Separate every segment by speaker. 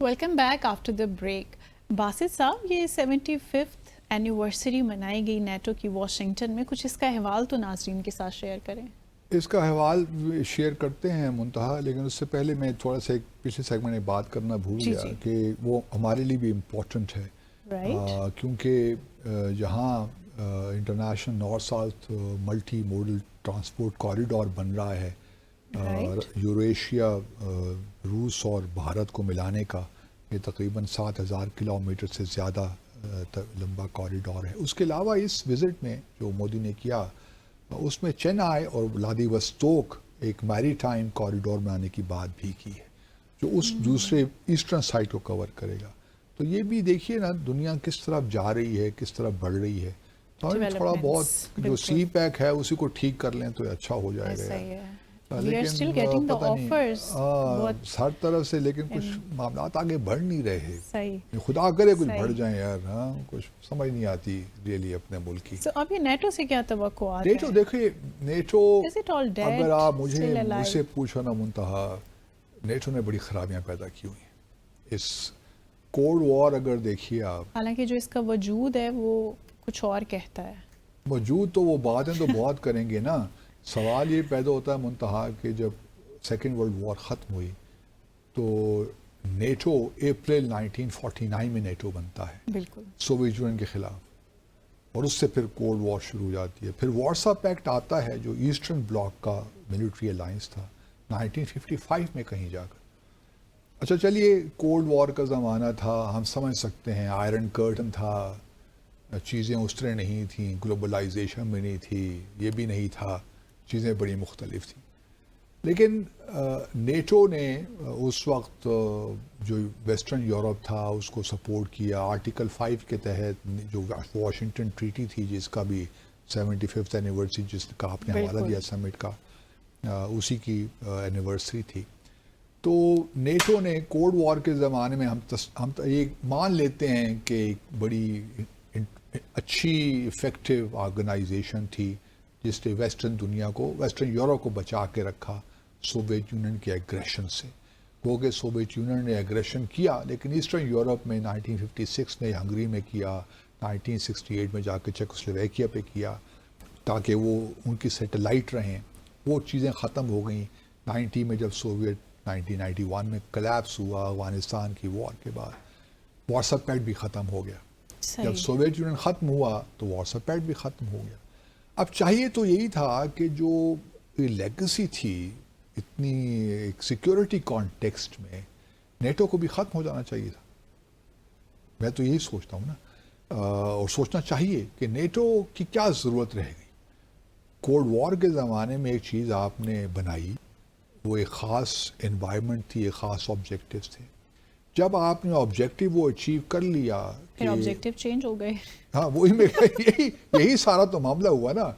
Speaker 1: Welcome back after the break. Basit صاحب، یہ 75th anniversary منائی گئی نیٹو کی واشنگٹن میں، کچھ اس کا احوال تو ناظرین کے ساتھ شیئر کریں.
Speaker 2: اس کا احوال شیئر کرتے ہیں منتہا، لیکن اس سے پہلے میں تھوڑا سا ایک پچھلے سیگمنٹ میں بات کرنا بھول گیا کہ وہ ہمارے لیے بھی امپورٹنٹ ہے، کیونکہ جہاں international north south multimodal transport corridor بن رہا ہے، یوریشیا روس اور بھارت کو ملانے کا، یہ تقریباً 7000 کلومیٹر سے زیادہ لمبا کوریڈور ہے. اس کے علاوہ اس وزٹ میں جو مودی نے کیا، اس میں چینائی اور ولادیوستوک ایک میری ٹائم کوریڈور میں آنے کی بات بھی کی ہے، جو اس دوسرے ایسٹرن سائٹ کو کور کرے گا. تو یہ بھی دیکھیے نا، دنیا کس طرف جا رہی ہے، کس طرف بڑھ رہی ہے. تو تھوڑا بہت جو سی پیک ہے اسی کو ٹھیک کر لیں تو اچھا ہو جائے گا. لیکن پتہ نہیں ہر طرف سے، لیکن کچھ معاملات آگے بڑھ نہیں رہے. خدا کرے کچھ بڑھ جائیں یار. کچھ سمجھ نہیں آتی ریئلی اپنے ملک کی.
Speaker 1: اب یہ نیٹو سے کیا توقعات؟
Speaker 2: نیٹو دیکھیے، نیٹو اگر آپ مجھ سے پوچھو نا منتہا، نیٹو نے بڑی خرابیاں پیدا کی ہوئی ہیں. اس کولڈ وار اگر دیکھیے آپ،
Speaker 1: حالانکہ جو اس کا وجود ہے وہ کچھ اور کہتا ہے.
Speaker 2: وجود تو وہ باتیں تو بہت کریں گے نا. سوال یہ پیدا ہوتا ہے منتہا کہ جب سیکنڈ ورلڈ وار ختم ہوئی تو نیٹو اپریل 1949 میں نیٹو بنتا ہے، بالکل سوویت یونین کے خلاف، اور اس سے پھر کولڈ وار شروع ہو جاتی ہے. پھر وارسا پیکٹ آتا ہے جو ایسٹرن بلاک کا ملٹری الائنس تھا 1955 میں کہیں جا کر. اچھا چلیے، کولڈ وار کا زمانہ تھا، ہم سمجھ سکتے ہیں، آئرن کرٹن تھا، چیزیں اس طرح نہیں تھیں، گلوبلائزیشن بھی نہیں تھی، یہ بھی نہیں تھا، چیزیں بڑی مختلف تھیں. لیکن نیٹو نے اس وقت جو ویسٹرن یورپ تھا اس کو سپورٹ کیا. آرٹیکل 5 کے تحت جو واشنگٹن ٹریٹی تھی، جس کا بھی 75th اینیورسری جس کا آپ نے حوالہ دیا سمٹ کا، اسی کی اینیورسری تھی. تو نیٹو نے کولڈ وار کے زمانے میں ہم یہ مان لیتے ہیں کہ ایک بڑی اچھی افیکٹو آرگنائزیشن تھی جس نے ویسٹرن دنیا کو، ویسٹرن یورپ کو بچا کے رکھا سوویت یونین کے ایگریشن سے. وہ کہ سوویت یونین نے ایگریشن کیا، لیکن ایسٹرن یورپ میں 1956 میں ہنگری میں کیا، 1968 میں جا کے چیکوسلوواکیا پہ کیا، تاکہ وہ ان کی سیٹلائٹ رہیں. وہ چیزیں ختم ہو گئیں 90 میں جب سوویت 1991 میں کلیپس ہوا افغانستان کی وار کے بعد. وارسا پیکٹ بھی ختم ہو گیا. جب سوویت یونین ختم ہوا تو وارسا پیکٹ بھی ختم ہو گیا. اب چاہیے تو یہی تھا کہ جو لیگیسی تھی اتنی ایک سیکیورٹی کانٹیکسٹ میں، نیٹو کو بھی ختم ہو جانا چاہیے تھا. میں تو یہی سوچتا ہوں نا، اور سوچنا چاہیے کہ نیٹو کی کیا ضرورت رہ گئی. کولڈ وار کے زمانے میں ایک چیز آپ نے بنائی، وہ ایک خاص انوائرمنٹ تھی، ایک خاص آبجیکٹیوز تھے. جب آپ نے آبجیکٹیو وہ اچیو کر لیا،
Speaker 1: پھر آبجیکٹیو چینج ہو گئے.
Speaker 2: ہاں وہی میں یہی سارا تو معاملہ ہوا نا.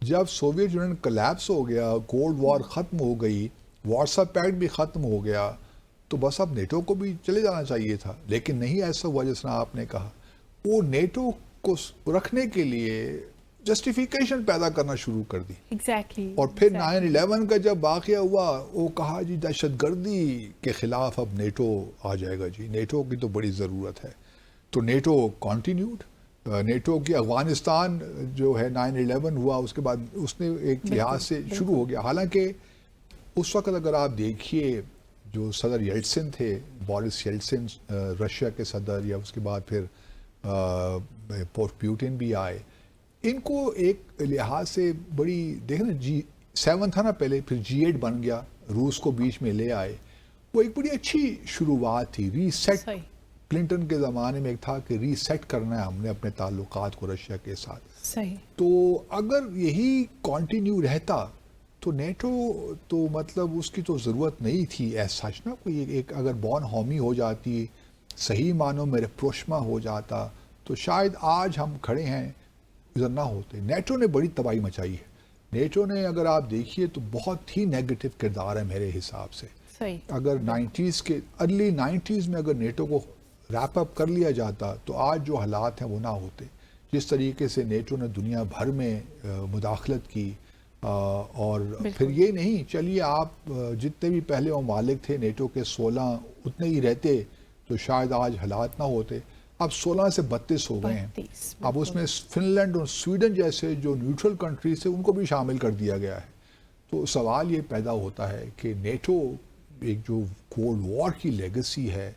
Speaker 2: جب سوویت یونین کلیپس ہو گیا، کولڈ وار ختم ہو گئی، وارسا پیکٹ بھی ختم ہو گیا، تو بس اب نیٹو کو بھی چلے جانا چاہیے تھا. لیکن نہیں ایسا ہوا جس طرح آپ نے کہا. وہ نیٹو کو رکھنے کے لیے جسٹیفیکیشن پیدا کرنا شروع کر دی. اور پھر 9/11 کا جب واقعہ ہوا، وہ کہا جی دہشت گردی کے خلاف اب نیٹو آ جائے گا. جی نیٹو کی تو بڑی ضرورت ہے. تو نیٹو کنٹینیوڈ. نیٹو کی افغانستان جو ہے 9/11 ہوا، اس کے بعد اس نے ایک لحاظ سے شروع ہو گیا. حالانکہ اس وقت اگر آپ دیکھیے جو صدر یلتسن تھے، بورس یلتسن رشیا کے صدر، یا اس کے بعد پھر پیوٹن بھی آئے، ان کو ایک لحاظ سے بڑی دیکھیں نا، G7 تھا نا پہلے، پھر G8 بن گیا، روس کو بیچ میں لے آئے. وہ ایک بڑی اچھی شروعات تھی. ری سیٹ کلنٹن کے زمانے میں ایک تھا کہ ری سیٹ کرنا ہے ہم نے اپنے تعلقات کو رشیا کے ساتھ. تو اگر یہی کنٹینیو رہتا تو نیٹو تو مطلب اس کی تو ضرورت نہیں تھی ایسا سچ نا. کوئی ایک اگر بون ہومی ہو جاتی، صحیح معنوں میں ریپروشما ہو جاتا، تو شاید آج ہم کھڑے ہیں ادھر نہ ہوتے. نیٹو نے بڑی تباہی مچائی ہے. نیٹو نے اگر آپ دیکھیے تو بہت ہی نیگیٹو کردار ہے میرے حساب سے. اگر 90s کے ارلی 90s میں اگر نیٹو کو ریپ اپ کر لیا جاتا تو آج جو حالات ہیں وہ نہ ہوتے. جس طریقے سے نیٹو نے دنیا بھر میں مداخلت کی، اور پھر یہ نہیں چلیے آپ جتنے بھی پہلے ممالک تھے نیٹو کے 16 اتنے ہی رہتے تو شاید آج حالات نہ ہوتے. اب 16 سے 32 ہو گئے ہیں. اب اس میں فن لینڈ اور سویڈن جیسے جو نیوٹرل کنٹریز تھے ان کو بھی شامل کر دیا گیا ہے. تو سوال یہ پیدا ہوتا ہے کہ نیٹو ایک جو کولڈ وار کی لیگسی ہے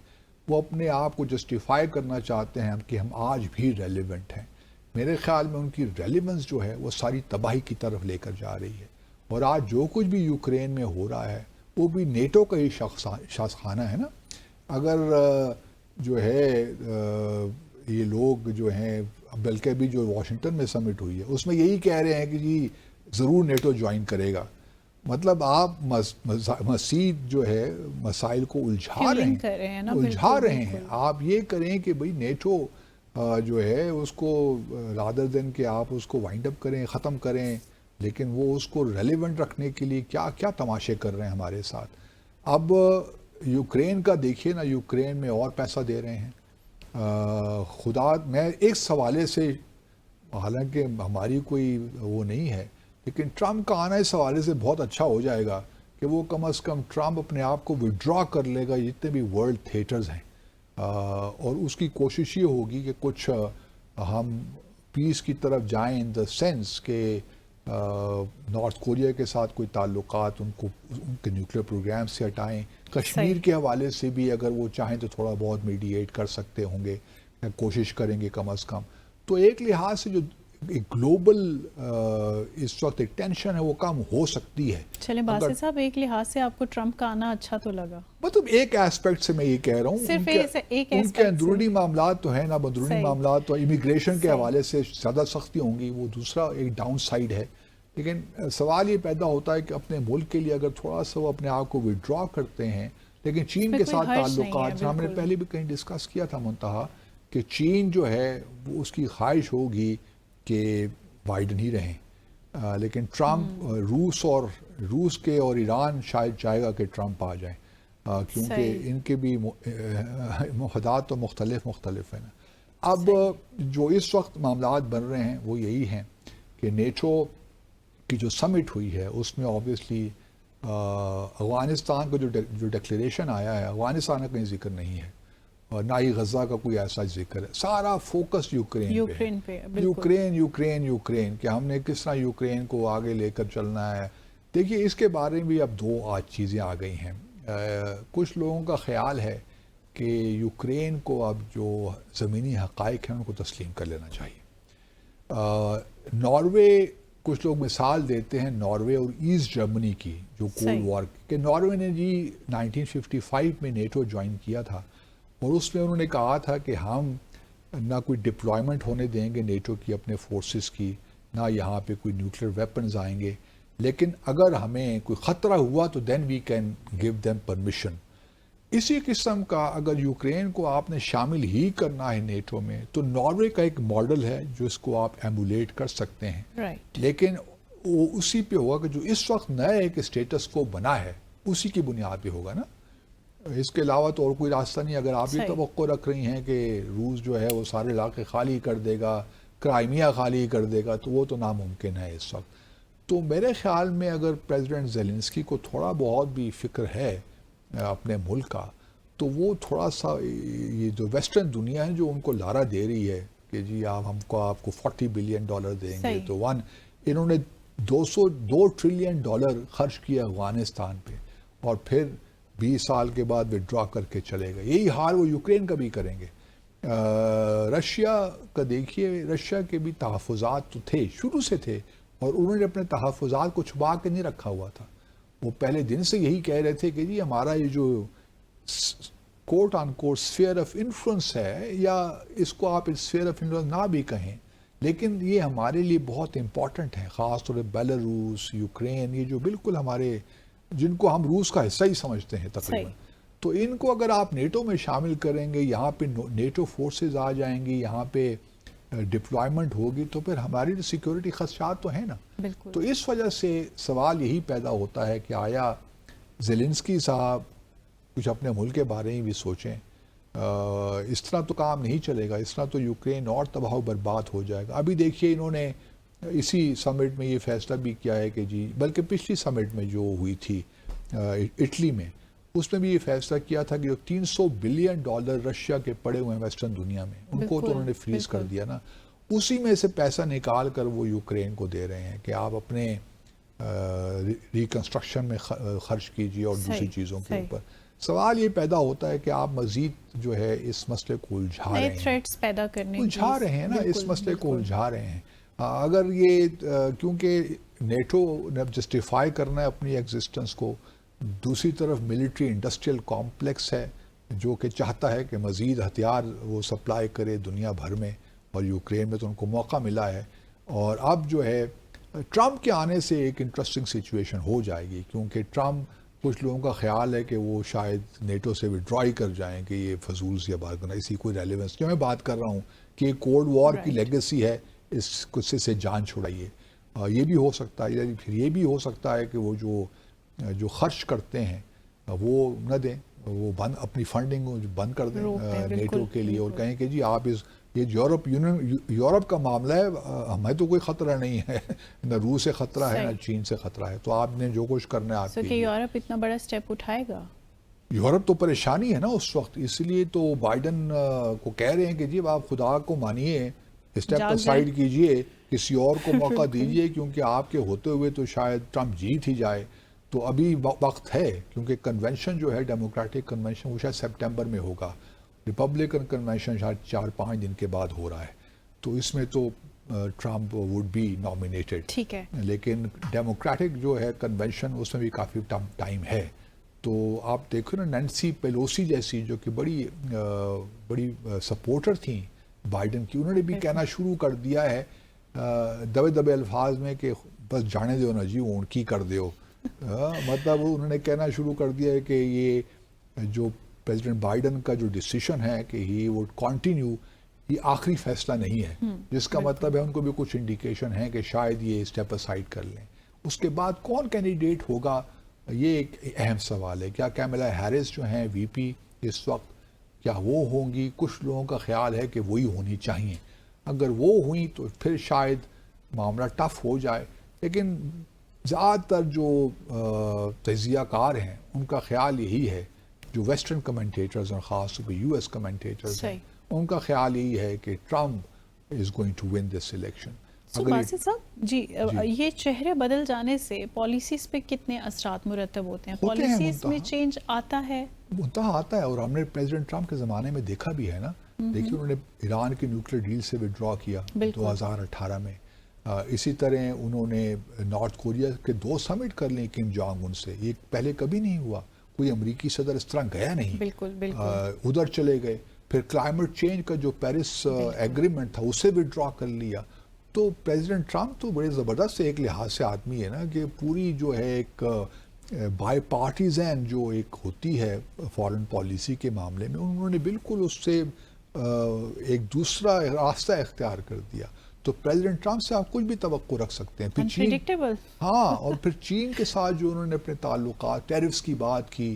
Speaker 2: وہ اپنے آپ کو جسٹیفائی کرنا چاہتے ہیں کہ ہم آج بھی ریلیونٹ ہیں. میرے خیال میں ان کی ریلیونس جو ہے وہ ساری تباہی کی طرف لے کر جا رہی ہے. اور آج جو کچھ بھی یوکرین میں ہو رہا ہے وہ بھی نیٹو کا ہی شخصانہ ہے نا. اگر جو ہے یہ لوگ جو ہیں بلکہ بھی جو واشنگٹن میں سمٹ ہوئی ہے اس میں یہی کہہ رہے ہیں کہ جی ضرور نیٹو جوائن کرے گا. مطلب آپ مزید جو ہے مسائل کو الجھا رہے ہیں. آپ یہ کریں کہ بھئی نیٹو جو ہے اس کو رادر دین کہ آپ اس کو وائنڈ اپ کریں ختم کریں لیکن وہ اس کو ریلیونٹ رکھنے کے لیے کیا کیا تماشے کر رہے ہیں ہمارے ساتھ. اب یوکرین کا دیکھیے نا یوکرین میں اور پیسہ دے رہے ہیں. خدا میں ایک سوالے سے حالانکہ ہماری کوئی وہ نہیں ہے لیکن ٹرمپ کا آنا اس حوالے سے بہت اچھا ہو جائے گا کہ وہ کم از کم ٹرمپ اپنے آپ کو وڈرا کر لے گا جتنے بھی ورلڈ تھیٹرز ہیں اور اس کی کوشش یہ ہوگی کہ کچھ ہم پیس کی طرف جائیں ان دا سینس کہ نارتھ کوریا کے ساتھ کوئی تعلقات ان کے نیوکلیر پروگرام سے ہٹائیں. کشمیر کے حوالے سے بھی اگر وہ چاہیں تو تھوڑا بہت میڈییٹ کر سکتے ہوں گے کوشش کریں گے کم از کم. تو ایک لحاظ سے جو گلوبل اس وقت ایک ٹینشن ہے وہ کم ہو سکتی ہے.
Speaker 1: چلیں باسط صاحب ایک لحاظ سے آپ کو ٹرمپ کا آنا اچھا تو لگا؟
Speaker 2: مطلب ایک ایسپیکٹ سے میں یہ کہہ رہا ہوں
Speaker 1: صرف
Speaker 2: ان کے اندرونی معاملات تو ہیں نا اندرونی معاملات تو امیگریشن کے حوالے سے زیادہ سختی ہوں گی وہ دوسرا ایک ڈاؤن سائڈ ہے. لیکن سوال یہ پیدا ہوتا ہے کہ اپنے ملک کے لیے اگر تھوڑا سا وہ اپنے آپ کو وڈرا کرتے ہیں لیکن چین کے ساتھ تعلقات ہم نے پہلے بھی کہیں ڈسکس کیا تھا منتہا کہ چین جو ہے وہ اس کی خواہش ہوگی کہ بائیڈن ہی رہیں لیکن ٹرمپ روس کے اور ایران شاید چاہے گا کہ ٹرمپ آ جائیں کیونکہ ان کے بھی مفادات تو مختلف ہیں نا. اب جو اس وقت معاملات بن رہے ہیں وہ یہی ہیں کہ نیٹو کی جو سمٹ ہوئی ہے اس میں آبویسلی افغانستان کا جو ڈکلیریشن آیا ہے افغانستان کا کہیں ذکر نہیں ہے اور نہ ہی غزہ کا کوئی ایسا ذکر ہے. سارا فوکس یوکرین پہ یوکرین کہ ہم نے کس طرح یوکرین کو آگے لے کر چلنا ہے. دیکھیے اس کے بارے میں بھی اب دو آج چیزیں آ گئی ہیں. کچھ لوگوں کا خیال ہے کہ یوکرین کو اب جو زمینی حقائق ہیں ان کو تسلیم کر لینا چاہیے. ناروے کچھ لوگ مثال دیتے ہیں ناروے اور ایسٹ جرمنی کی جو کولڈ وار کہ ناروے نے جی 1955 میں نیٹو جوائن کیا تھا اور اس میں انہوں نے کہا تھا کہ ہم نہ کوئی ڈپلائمنٹ ہونے دیں گے نیٹو کی اپنے فورسز کی نہ یہاں پہ کوئی نیوکلیر ویپنز آئیں گے لیکن اگر ہمیں کوئی خطرہ ہوا تو then we can give them permission. اسی قسم کا اگر یوکرین کو آپ نے شامل ہی کرنا ہے نیٹو میں تو ناروے کا ایک ماڈل ہے جو اس کو آپ ایمولیٹ کر سکتے ہیں لیکن وہ اسی پہ ہوگا کہ جو اس وقت نیا ایک اسٹیٹس کو بنا ہے اسی کی بنیاد پہ ہوگا نا. اس کے علاوہ تو اور کوئی راستہ نہیں. اگر آپ یہ توقع رکھ رہی ہیں کہ روس جو ہے وہ سارے علاقے خالی کر دے گا کرائمیا خالی کر دے گا تو وہ تو ناممکن ہے اس وقت. تو میرے خیال میں اگر پریزیڈنٹ زیلنسکی کو تھوڑا بہت بھی فکر ہے اپنے ملک کا تو وہ تھوڑا سا یہ جو ویسٹرن دنیا ہے جو ان کو لارا دے رہی ہے کہ جی آپ کو $40 بلین دیں گے تو انہوں نے $202 ٹریلین خرچ کیا افغانستان پہ اور پھر 20 سال کے بعد وڈرا کر کے چلے گئے. یہی حال وہ یوکرین کا بھی کریں گے. رشیا کا دیکھیے رشیا کے بھی تحفظات تو تھے شروع سے تھے اور انہوں نے اپنے تحفظات کو چھپا کے نہیں رکھا ہوا تھا. وہ پہلے دن سے یہی کہہ رہے تھے کہ جی ہمارا یہ جو کوٹ آن کوٹ اسفیئر آف انفلوئنس ہے یا اس کو آپ اسفیئر آف انفلوئنس نہ بھی کہیں لیکن یہ ہمارے لیے بہت امپورٹنٹ ہے خاص طور پہ بیلاروس یوکرین یہ جو بالکل ہمارے جن کو ہم روس کا حصہ ہی سمجھتے ہیں تقریباً. تو ان کو اگر آپ نیٹو میں شامل کریں گے یہاں پہ نیٹو فورسز آ جائیں گی یہاں پہ ڈپلائمنٹ ہوگی تو پھر ہماری سیکیورٹی خدشات تو ہیں نا. تو اس وجہ سے سوال یہی پیدا ہوتا ہے کہ آیا زیلنسکی صاحب کچھ اپنے ملک کے بارے میں بھی سوچیں. اس طرح تو کام نہیں چلے گا. اس طرح تو یوکرین اور تباہ و برباد ہو جائے گا. ابھی دیکھیے انہوں نے اسی سمٹ میں یہ فیصلہ بھی کیا ہے کہ جی، بلکہ پچھلی سمٹ میں جو ہوئی تھی اٹلی میں، اس میں بھی یہ فیصلہ کیا تھا کہ جو $300 بلین رشیا کے پڑے ہوئے ہیں ویسٹرن دنیا میں، ان کو تو انہوں نے فریز کر دیا نا، اسی میں سے پیسہ نکال کر وہ یوکرین کو دے رہے ہیں کہ آپ اپنے ریکنسٹرکشن میں خرچ کیجیے اور دوسری چیزوں کے اوپر. سوال یہ پیدا ہوتا ہے کہ آپ مزید جو ہے اس مسئلے کو الجھا رہے ہیں،
Speaker 1: تھریٹس پیدا کرنے
Speaker 2: الجھا رہے ہیں نا، اس مسئلے کو الجھا رہے ہیں. اگر یہ کیونکہ نیٹو نے جسٹیفائی کرنا ہے اپنی ایگزسٹنس کو، دوسری طرف ملٹری انڈسٹریل کمپلیکس ہے جو کہ چاہتا ہے کہ مزید ہتھیار وہ سپلائی کرے دنیا بھر میں، اور یوکرین میں تو ان کو موقع ملا ہے. اور اب جو ہے ٹرمپ کے آنے سے ایک انٹرسٹنگ سچویشن ہو جائے گی، کیونکہ ٹرمپ، کچھ لوگوں کا خیال ہے کہ وہ شاید نیٹو سے وڈرائی کر جائیں کہ یہ فضول سی بات کرنا، اسی کوئی ریلیونس جو میں بات کر رہا ہوں کہ کولڈ وار کی لیگیسی ہے، اس قصے سے جان چھڑائیے. یہ بھی ہو سکتا ہے، پھر یہ بھی ہو سکتا ہے کہ وہ جو خرچ کرتے ہیں وہ نہ دیں، وہ اپنی فنڈنگ بند کر دیں نیٹو کے لیے، اور کہیں کہ جی آپ یہ یورپ کا معاملہ ہے، ہمیں تو کوئی خطرہ نہیں ہے، نہ روس سے خطرہ ہے نہ چین سے خطرہ ہے، تو آپ نے جو کچھ کرنا ہے آپ
Speaker 1: کیجیے. یورپ اتنا بڑا سٹیپ اٹھائے گا؟
Speaker 2: یورپ تو پریشانی ہے نا اس وقت، اس لیے تو بائیڈن کو کہہ رہے ہیں کہ جی آپ خدا کو مانیے، اسٹیپ اسائڈ کیجئے، کسی اور کو موقع دیجئے، کیونکہ آپ کے ہوتے ہوئے تو شاید ٹرمپ جیت ہی جائے. تو ابھی وقت ہے، کیونکہ کنونشن جو ہے ڈیموکریٹک کنونشن وہ شاید سپٹمبر میں ہوگا، ریپبلکن کنونشن شاید 4-5 دن کے بعد ہو رہا ہے، تو اس میں تو ٹرمپ وڈ بی نامینیٹڈ.
Speaker 1: ٹھیک ہے،
Speaker 2: لیکن ڈیموکریٹک جو ہے کنونشن اس میں بھی کافی ٹائم ہے. تو آپ دیکھو نا، نینسی پیلوسی جیسی جو کہ بڑی سپورٹر تھیں بائیڈن کی، انہوں نے بھی کہنا شروع کر دیا ہے دبے الفاظ میں کہ بس جانے دو نا جی، اونکی کر دیو. مطلب انہوں نے کہنا شروع کر دیا ہے کہ یہ جو پریزیڈنٹ بائیڈن کا جو ڈیسیشن ہے کہ ہی وڈ کنٹینیو، یہ آخری فیصلہ نہیں ہے، جس کا مطلب ہے ان کو بھی کچھ انڈیکیشن ہے کہ شاید یہ اسٹیپ اسائڈ کر لیں. اس کے بعد کون کینڈیڈیٹ ہوگا، یہ ایک اہم سوال ہے. کیا کیملا ہیرس جو ہیں وی پی اس وقت، کیا وہ ہوں گی؟ کچھ لوگوں کا خیال ہے کہ وہی ہونی چاہیے. اگر وہ ہوئیں تو پھر شاید معاملہ ٹف ہو جائے. لیکن زیادہ تر جو تجزیہ کار ہیں ان کا خیال یہی ہے، جو ویسٹرن کمنٹیٹرز اور خاص طور پہ یو ایس کمنٹیٹرز ہیں، ان کا خیال یہی ہے کہ Trump is going to win this election.
Speaker 1: Basit صاحب جی، یہ چہرے بدل جانے سے پالیسیز پہ کتنے اثرات مرتب ہوتے ہیں؟ پالیسیز میں چینج آتا ہے؟
Speaker 2: منتہا آتا ہے، اور ہم نے پریزیڈنٹ ٹرمپ کے زمانے میں دیکھا بھی ہے نا. دیکھیے انہوں نے ایران کی نیوکلیر ڈیل سے وڈرا کیا 2018 میں. اسی طرح انہوں نے نارتھ کوریا کے 2 سمٹ کر لیں کم جانگ ان سے، یہ پہلے کبھی نہیں ہوا. کوئی امریکی صدر اس طرح گیا نہیں، ادھر چلے گئے. پھر کلائمیٹ چینج کا جو پیرس ایگریمنٹ تھا اسے وڈرا کر لیا. تو پریزیڈنٹ ٹرمپ تو بڑے زبردست ایک لحاظ سے آدمی ہے نا، کہ پوری جو ہے ایک بائی پارٹیزن جو ایک ہوتی ہے فارن پالیسی کے معاملے میں، انہوں نے بالکل اس سے ایک دوسرا راستہ اختیار کر دیا. تو پریزیڈنٹ ٹرمپ سے آپ کچھ بھی توقع رکھ سکتے ہیں. پھر چین، ہاں، اور پھر چین کے ساتھ جو انہوں نے اپنے تعلقات، ٹیرفز کی بات کی،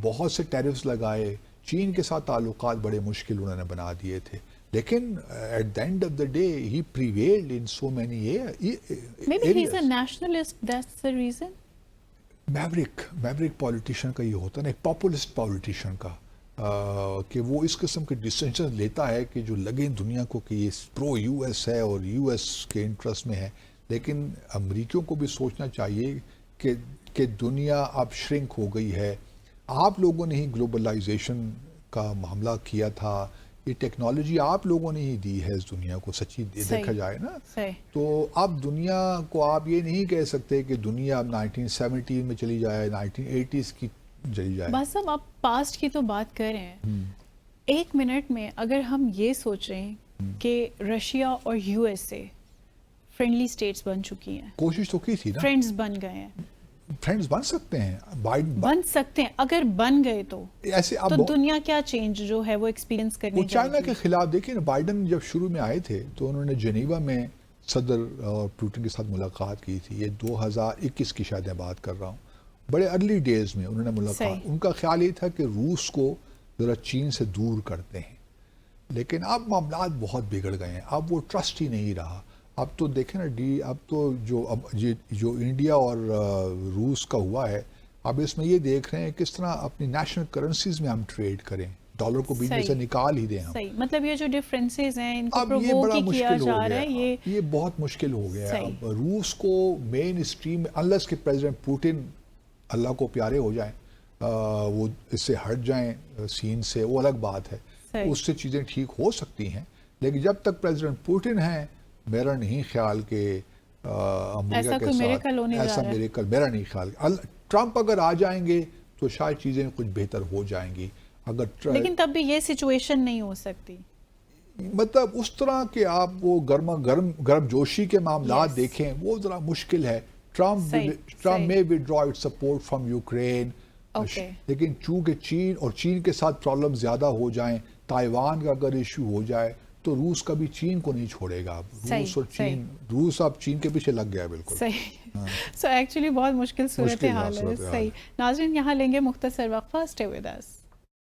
Speaker 2: بہت سے ٹیرفز لگائے، چین کے ساتھ تعلقات بڑے مشکل انہوں نے بنا دیے تھے. لیکن at the end of the day ہی prevailed in so many
Speaker 1: Maybe he's a nationalist, that's the reason.
Speaker 2: Maverick politician کا یہ ہوتا ہے نا، ایک پاپولسٹ پولیٹیشین کا، کہ وہ اس قسم کے ڈیسیجن لیتا ہے کہ جو لگے دنیا کو کہ یہ پرو یو ایس ہے اور یو ایس کے انٹرسٹ میں ہے. لیکن امریکیوں کو بھی سوچنا چاہیے کہ دنیا اب شرنک ہو گئی ہے. آپ لوگوں نے ہی گلوبلائزیشن کا معاملہ کیا تھا، یہ ٹیکنالوجی آپ لوگوں نے ہی دی ہے اس دنیا کو، سچی دیکھا جائے نا. تو اب دنیا کو آپ یہ نہیں کہہ سکتے کہ دنیا اب 1970 میں چلی جائے، 1980s کی چلی جائے.
Speaker 1: بس اب آپ پاسٹ کی تو بات کر رہے ہیں، 1 منٹ میں اگر ہم یہ سوچیں کہ رشیا اور U S A friendly states بن چکی ہیں،
Speaker 2: کوشش تو کی تھی نا،
Speaker 1: فرینڈز بن گئے ہیں،
Speaker 2: فرینڈز بن سکتے ہیں،
Speaker 1: بن سکتے ہیں. اگر بن گئے تو
Speaker 2: ایسے اب
Speaker 1: تو دنیا کیا چینج جو ہے وہ ایکسپیرینس کرنے
Speaker 2: وہ چائنا کے خلاف. دیکھیں نا، بائیڈن جب شروع میں آئے تھے تو انہوں نے جنیوا میں صدر اور پوٹن کے ساتھ ملاقات کی تھی. یہ 2021 کی شاید میں بات کر رہا ہوں، بڑے ارلی ڈیز میں انہوں نے ملاقات. ان کا خیال یہ تھا کہ روس کو ذرا چین سے دور کرتے ہیں. لیکن اب معاملات بہت بگڑ گئے ہیں، اب وہ ٹرسٹ ہی نہیں رہا. اب تو دیکھیں نا اب تو جو انڈیا اور روس کا ہوا ہے، اب اس میں یہ دیکھ رہے ہیں کس طرح اپنی نیشنل کرنسیز میں ہم ٹریڈ کریں، ڈالر کو بیچ میں سے نکال ہی دیں ہم.
Speaker 1: صحیح، مطلب یہ جو ڈفرینسز ہیں ان کو
Speaker 2: اب یہ
Speaker 1: پرووک
Speaker 2: بڑا
Speaker 1: ہی کیا
Speaker 2: مشکل
Speaker 1: جا
Speaker 2: ہو
Speaker 1: رہا ہے.
Speaker 2: گیا، یہ بہت مشکل ہو گیا ہے. اب روس کو مین اسٹریم انلیس کہ پریزیڈنٹ پوٹن اللہ کو پیارے ہو جائیں، وہ اس سے ہٹ جائیں سین سے، وہ الگ بات ہے، اس سے چیزیں ٹھیک ہو سکتی ہیں. لیکن جب تک پریزیڈنٹ پوٹن ہیں، میرا نہیں خیال کہ امریکہ کے ساتھ ایسا میریکل، میرا نہیں خیال. ٹرمپ اگر آ جائیں گے تو شاید چیزیں کچھ بہتر ہو جائیں گی.
Speaker 1: لیکن تب بھی یہ سچویشن نہیں ہو سکتی،
Speaker 2: مطلب اس طرح کہ آپ وہ گرم جوشی کے معاملات دیکھیں، وہ ذرا مشکل ہے. ٹرمپ میں withdraw its support from Ukraine, لیکن چونکہ چین کے ساتھ پرابلم زیادہ ہو جائیں، تائیوان کا اگر ایشو ہو جائے تو روس کبھی چین کو نہیں چھوڑے گا. روس اب چین کے پیچھے لگ گیا بالکل.
Speaker 1: صحیح. سو ایکچولی بہت مشکل صورتحال ہے. صحیح. ناظرین یہاں لیں گے مختصر وقفہ. Stay with us.